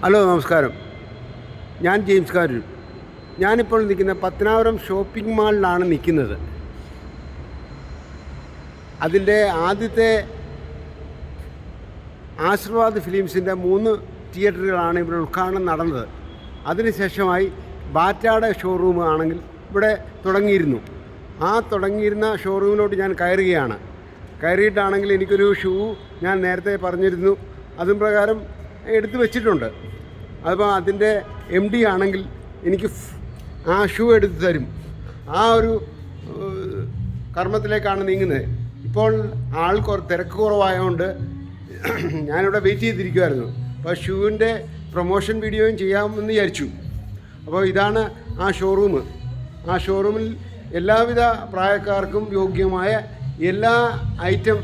Hello നമസ്കാരം. ഞാൻ James Karoor. ഞാനിപ്പോൾ നിൽക്കുന്ന പത്തനാപുരം ഷോപ്പിംഗ് മാളിലാണ് നിൽക്കുന്നത്. അതിൻ്റെ ആദ്യത്തെ ആശീർവാദ് ഫിലിംസിൻ്റെ 3 തിയേറ്ററുകളാണ് ഇവിടെ ഉദ്ഘാടനം നടന്നത്. അതിനുശേഷമായി ബാറ്റാടെ ഷോറൂം ആണെങ്കിൽ ഇവിടെ തുടങ്ങിയിരുന്നു. തുടങ്ങിയിരുന്ന ഷോറൂമിലോട്ട് ഞാൻ കയറിയിട്ടാണെങ്കിൽ എനിക്കൊരു ഷൂ ഞാൻ നേരത്തെ പറഞ്ഞിരുന്നു, അതും പ്രകാരം എടുത്തു വെച്ചിട്ടുണ്ട്. അപ്പോൾ അതിൻ്റെ MD ആണെങ്കിൽ എനിക്ക് ആ ഷൂ എടുത്തു തരും. ഒരു കർമ്മത്തിലേക്കാണ് നീങ്ങുന്നത്. ഇപ്പോൾ തിരക്ക് കുറവായതുകൊണ്ട് ഞാനിവിടെ വെയിറ്റ് ചെയ്തിരിക്കുമായിരുന്നു. അപ്പോൾ ഷൂവിൻ്റെ പ്രൊമോഷൻ വീഡിയോയും ചെയ്യാമെന്ന് വിചാരിച്ചു. അപ്പോൾ ഇതാണ് ആ ഷോറൂം. ആ ഷോറൂമിൽ എല്ലാവിധ പ്രായക്കാർക്കും യോഗ്യമായ എല്ലാ ഐറ്റം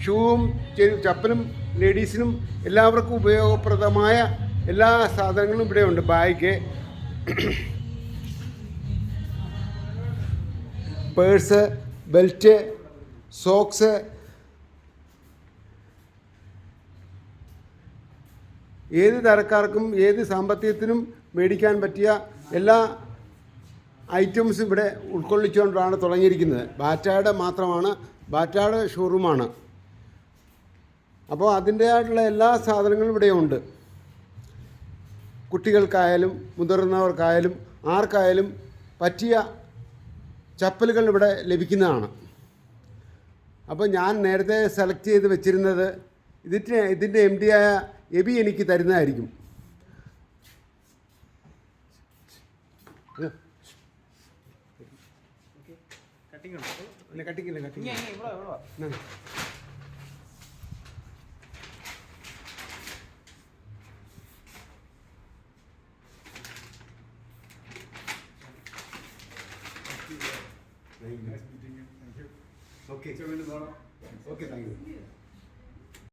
ഷൂവും ചപ്പലും ലേഡീസിനും എല്ലാവർക്കും ഉപയോഗപ്രദമായ എല്ലാ സാധനങ്ങളും ഇവിടെയുണ്ട്. ബാഗ്, പേഴ്സ്, ബെൽറ്റ്, സോക്സ്, ഏത് തരക്കാർക്കും ഏത് സാമ്പത്തികത്തിനും മേടിക്കാൻ പറ്റിയ എല്ലാ ഐറ്റംസും ഇവിടെ ഉൾക്കൊള്ളിച്ചുകൊണ്ടാണ് തുടങ്ങിയിരിക്കുന്നത്. ബാറ്റായുടെ ഷോറൂമാണ്. അപ്പോൾ അതിൻ്റേതായിട്ടുള്ള എല്ലാ സാധനങ്ങളും ഇവിടെയുണ്ട്. കുട്ടികൾക്കായാലും മുതിർന്നവർക്കായാലും ആർക്കായാലും പറ്റിയ ചപ്പലുകൾ ഇവിടെ ലഭിക്കുന്നതാണ്. അപ്പോൾ ഞാൻ നേരത്തെ സെലക്ട് ചെയ്ത് വെച്ചിരുന്നത് ഇതിൻ്റെ MD ആയ എബി എനിക്ക് തരുന്നതായിരിക്കും. കട്ടിങ്ങില്ല. Nice meeting you. Thank you. Okay. Okay, thank you.